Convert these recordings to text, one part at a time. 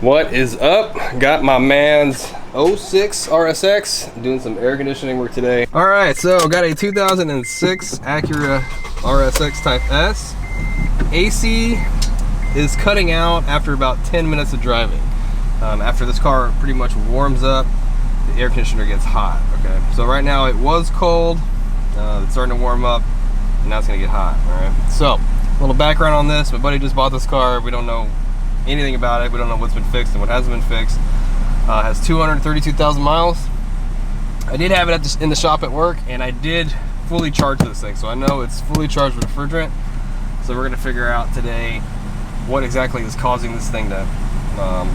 What is up? Got my man's 06 RSX doing some air conditioning work today. All right, so got a 2006 Acura RSX Type S. AC is cutting out after about 10 minutes of driving. After this car pretty much warms up, the air conditioner gets hot. Okay, so right now it was cold, it's starting to warm up, and now it's gonna get hot. All right, so a little background on this. My buddy just bought this car. We don't know anything about it. We don't know what's been fixed and what hasn't been fixed. Has 232,000 miles. I did have it in the shop at work, and I did fully charge this thing, so I know it's fully charged with refrigerant. So we're gonna figure out today what exactly is causing this thing to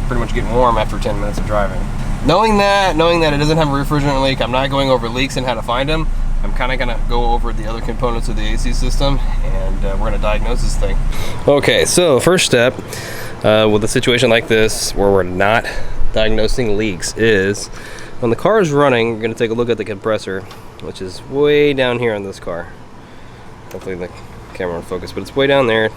pretty much get warm after 10 minutes of driving. Knowing that it doesn't have a refrigerant leak, I'm not going over leaks and how to find them. I'm kind of gonna go over the other components of the AC system, and we're gonna diagnose this thing. Okay, so first step with a situation like this where we're not diagnosing leaks is when the car is running, we're gonna take a look at the compressor, which is way down here on this car. Hopefully the camera will focus, but it's way down there.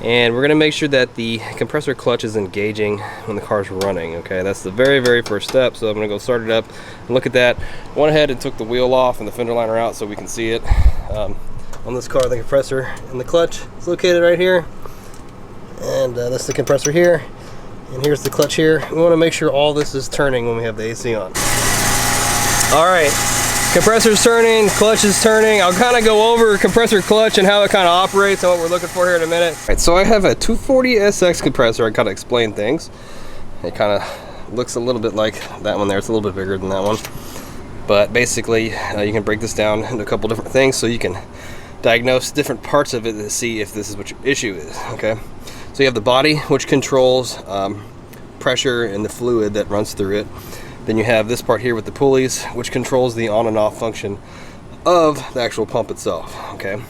And we're gonna make sure that the compressor clutch is engaging when the car's running. Okay, that's the very first step. So I'm gonna go start it up and look at that. Went ahead and took the wheel off and the fender liner out so we can see it. On this car, the compressor and the clutch is located right here. And that's the compressor here. And here's the clutch here. We wanna make sure all this is turning when we have the AC on. All right. Compressor's turning, clutch is turning. I'll kind of go over compressor clutch and how it kind of operates and what we're looking for here in a minute. All right, so I have a 240 SX compressor. I kind of explain things. It kind of looks a little bit like that one there. It's a little bit bigger than that one. But basically, you can break this down into a couple different things so you can diagnose different parts of it to see if this is what your issue is, okay? So you have the body, which controls pressure and the fluid that runs through it. Then you have this part here with the pulleys, which controls the on and off function of the actual pump itself, okay?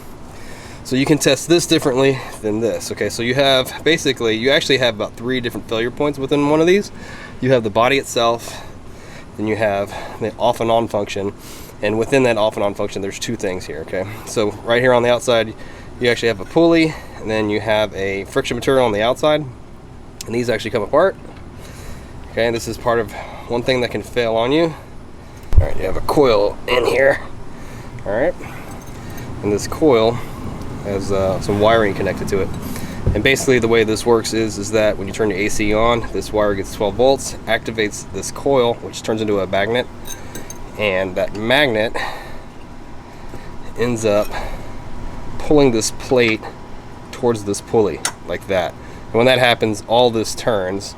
So you can test this differently than this, okay? So you have, basically, you actually have about 3 different failure points within one of these. You have the body itself, then you have the off and on function, and within that off and on function, there's 2 things here, okay? So right here on the outside, you actually have a pulley, and then you have a friction material on the outside, and these actually come apart. Okay, and this is part of one thing that can fail on you. All right, you have a coil in here. All right, and this coil has some wiring connected to it. And basically the way this works is that when you turn your AC on, this wire gets 12 volts, activates this coil, which turns into a magnet. And that magnet ends up pulling this plate towards this pulley, like that. And when that happens, all this turns.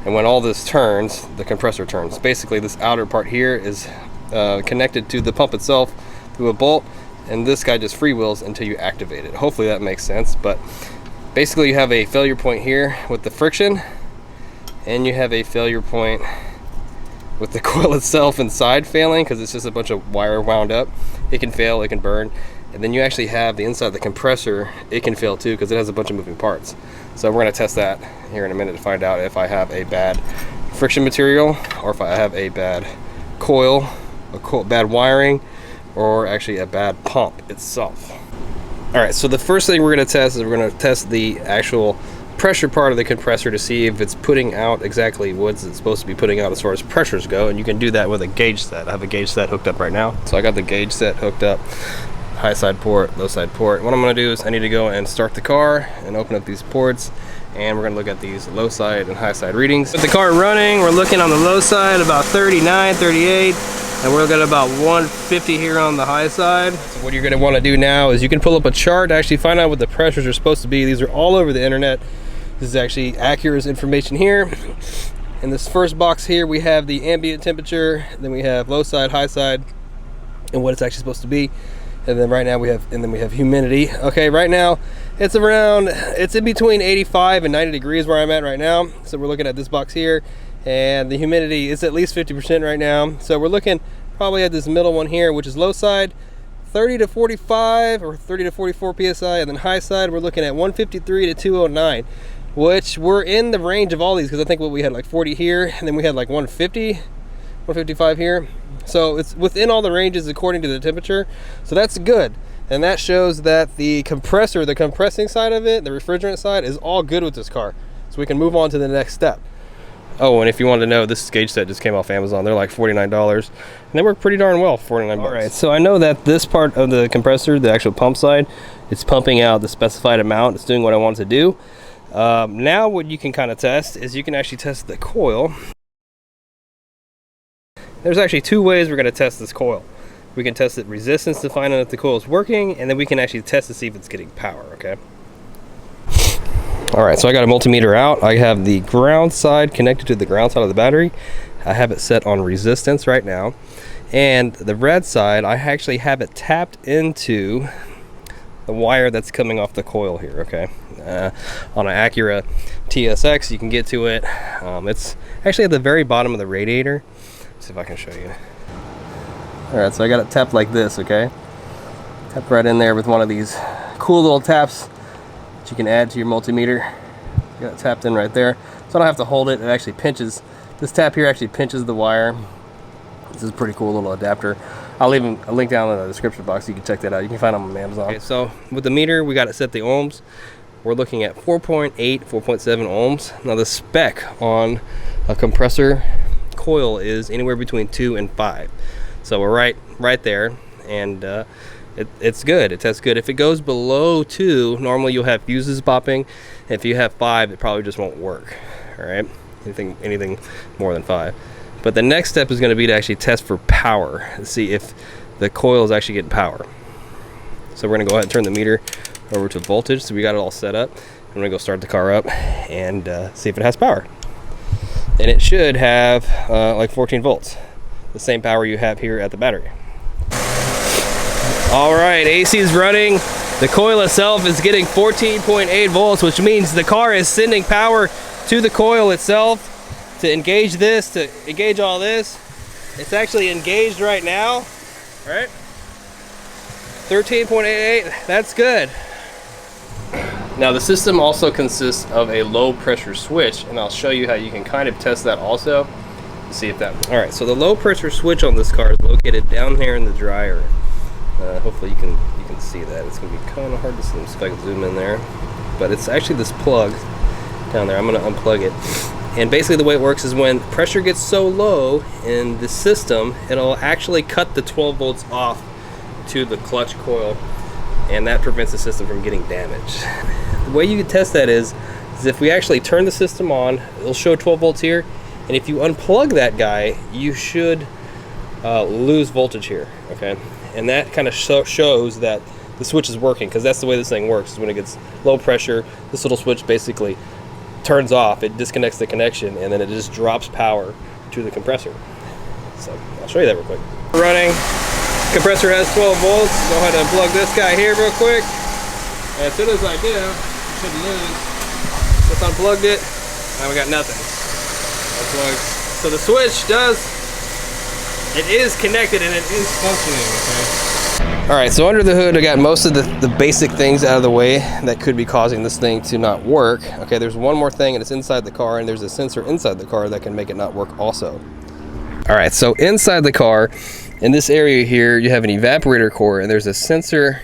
And when all this turns, the compressor turns. Basically, this outer part here is connected to the pump itself through a bolt, and this guy just freewheels until you activate it. Hopefully that makes sense, but basically you have a failure point here with the friction, and you have a failure point with the coil itself inside failing, because it's just a bunch of wire wound up. It can fail, it can burn. And then you actually have the inside of the compressor, it can fail too, because it has a bunch of moving parts. So we're gonna test that here in a minute to find out if I have a bad friction material, or if I have a bad coil, bad wiring, or actually a bad pump itself. All right, so the first thing we're gonna test is we're gonna test the actual pressure part of the compressor to see if it's putting out exactly what it's supposed to be putting out as far as pressures go, and you can do that with a gauge set. I have a gauge set hooked up right now. So I got the gauge set hooked up. High side port, low side port. What I'm gonna do is I need to go and start the car and open up these ports, and we're gonna look at these low side and high side readings. With the car running, we're looking on the low side about 39, 38, and we're looking at about 150 here on the high side. So what you're gonna wanna do now is you can pull up a chart to actually find out what the pressures are supposed to be. These are all over the internet. This is actually Acura's information here. In this first box here, we have the ambient temperature, then we have low side, high side, and what it's actually supposed to be. And then right now we have humidity. Okay, right now it's in between 85 and 90 degrees where I'm at right now. So we're looking at this box here, and the humidity is at least 50% right now. So we're looking probably at this middle one here, which is low side, 30 to 45 or 30 to 44 PSI, and then high side we're looking at 153 to 209, which we're in the range of all these, because I think what we had like 40 here, and then we had like 150, 155 here. So it's within all the ranges according to the temperature. So that's good. And that shows that the compressor, the compressing side of it, the refrigerant side, is all good with this car. so we can move on to the next step. Oh, and if you wanted to know, this gauge set just came off Amazon. They're like $49, and they work pretty darn well for 49 bucks. All right, so I know that this part of the compressor, the actual pump side, it's pumping out the specified amount. It's doing what I want it to do. Now what you can kind of test is you can actually test the coil. There's actually two ways we're going to test this coil. We can test the resistance to find out if the coil is working, and then we can actually test to see if it's getting power, okay? All right, so I got a multimeter out. I have the ground side connected to the ground side of the battery. I have it set on resistance right now. And the red side, I actually have it tapped into the wire that's coming off the coil here, okay? On an Acura TSX, you can get to it. It's actually at the very bottom of the radiator. Let's see if I can show you. All right, so I got it tapped like this, okay? Tapped right in there with one of these cool little taps you can add to your multimeter. You got it tapped in right there, so I don't have to hold it. It actually pinches. This tap here actually pinches the wire. This is a pretty cool little adapter. I'll leave a link down in the description box so you can check that out. You can find them on Amazon. Okay, so with the meter, we got it set the ohms. We're looking at 4.8, 4.7 ohms. Now the spec on a compressor coil is anywhere between 2 and 5. So we're right there, and it's good. It tests good. If it goes below 2, normally you'll have fuses popping. If you have 5, it probably just won't work. All right, anything more than 5. But the next step is going to be to actually test for power and see if the coil is actually getting power. So we're going to go ahead and turn the meter over to voltage. So we got it all set up. I'm going to go start the car up and see if it has power. And it should have like 14 volts, the same power you have here at the battery. All right, AC is running. The coil itself is getting 14.8 volts, which means the car is sending power to the coil itself to engage this, to engage all this. It's actually engaged right now, all right? 13.88, that's good. Now the system also consists of a low pressure switch, and I'll show you how you can kind of test that also to see if that works. All right, so the low pressure switch on this car is located down here in the dryer. Hopefully you can see that. It's gonna be kind of hard to see. Let's see if I can zoom in there. But it's actually this plug down there. I'm gonna unplug it. And basically the way it works is when pressure gets so low in the system, it'll actually cut the 12 volts off to the clutch coil, and that prevents the system from getting damaged. The way you can test that is if we actually turn the system on, it'll show 12 volts here, and if you unplug that guy, you should lose voltage here, okay? And that kind of shows that the switch is working, because that's the way this thing works. Is when it gets low pressure, this little switch basically turns off, it disconnects the connection, and then it just drops power to the compressor. So I'll show you that real quick. Running, compressor has 12 volts. Go ahead and unplug this guy here real quick. And as soon as I do, I shouldn't lose. Just unplugged it, and we got nothing. Unplugged. So the switch it is connected and it is functioning, okay? All right, so under the hood, I got most of the basic things out of the way that could be causing this thing to not work. Okay, there's one more thing, and it's inside the car, and there's a sensor inside the car that can make it not work also. All right, so inside the car, in this area here, you have an evaporator core, and there's a sensor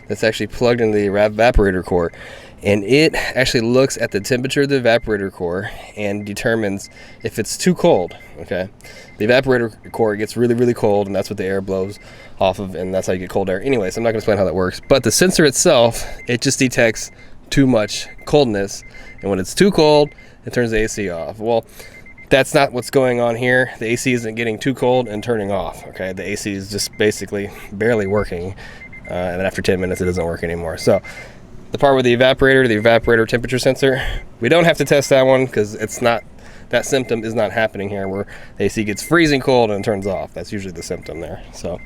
that's actually plugged into the evaporator core. And it actually looks at the temperature of the evaporator core and determines if it's too cold, okay? The evaporator core gets really, really cold, and that's what the air blows off of, and that's how you get cold air. Anyways, I'm not gonna explain how that works, but the sensor itself, it just detects too much coldness, and when it's too cold, it turns the AC off. Well, that's not what's going on here. The AC isn't getting too cold and turning off, okay? The AC is just basically barely working, and then after 10 minutes, it doesn't work anymore. So the part with the evaporator temperature sensor, we don't have to test that one because it's not, that symptom is not happening here where the AC gets freezing cold and turns off. That's usually the symptom there. So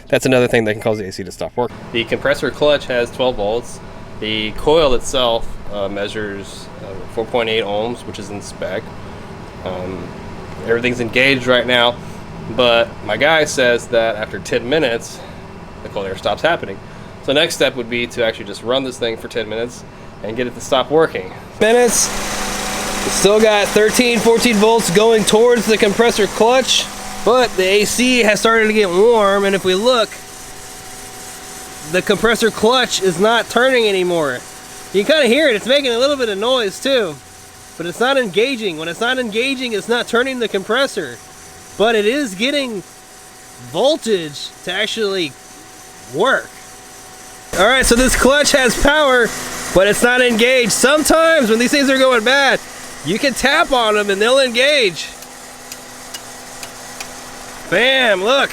that's another thing that can cause the AC to stop working. The compressor clutch has 12 volts. The coil itself measures 4.8 ohms, which is in spec. Everything's engaged right now, but my guy says that after 10 minutes, the cold air stops happening. So next step would be to actually just run this thing for 10 minutes and get it to stop working. Minutes, still got 13, 14 volts going towards the compressor clutch, but the AC has started to get warm, and if we look, the compressor clutch is not turning anymore. You can kind of hear it, it's making a little bit of noise too. but it's not engaging. When it's not engaging, it's not turning the compressor, but it is getting voltage to actually work. All right, so this clutch has power, but it's not engaged. Sometimes when these things are going bad, you can tap on them and they'll engage. Bam, look.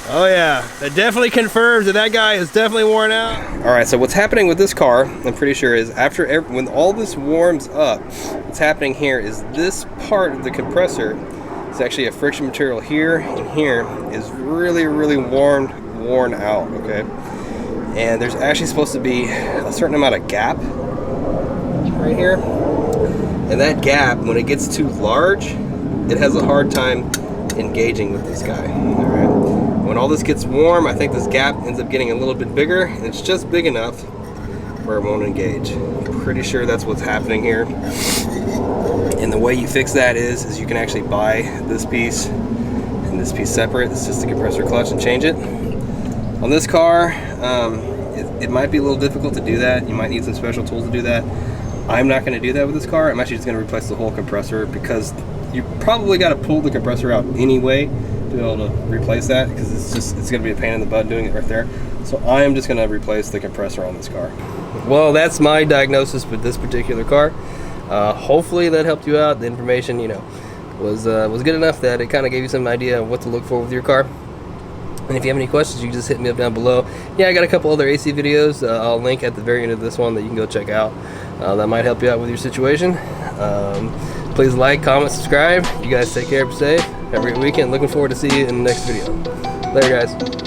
Oh yeah, that definitely confirms that that guy is definitely worn out. All right, so what's happening with this car, I'm pretty sure, is when all this warms up, what's happening here is this part of the compressor, it's actually a friction material here and here, is really, really worn out, okay? And there's actually supposed to be a certain amount of gap right here. And that gap, when it gets too large, it has a hard time engaging with this guy, all right? When all this gets warm, I think this gap ends up getting a little bit bigger, and it's just big enough where it won't engage. I'm pretty sure that's what's happening here. And the way you fix that is you can actually buy this piece and this piece separate. It's just the compressor clutch, and change it. On this car, it might be a little difficult to do that. You might need some special tools to do that. I'm not going to do that with this car. I'm actually just going to replace the whole compressor, because you probably got to pull the compressor out anyway to be able to replace that, because it's going to be a pain in the butt doing it right there. So I am just going to replace the compressor on this car. Well, that's my diagnosis with this particular car. Hopefully that helped you out. The information, you know, was good enough that it kind of gave you some idea of what to look for with your car. And if you have any questions, you can just hit me up down below. Yeah, I got a couple other AC videos. I'll link at the very end of this one that you can go check out. That might help you out with your situation. Please like, comment, subscribe. You guys take care, be safe. Have a great weekend. Looking forward to see you in the next video. Later, guys.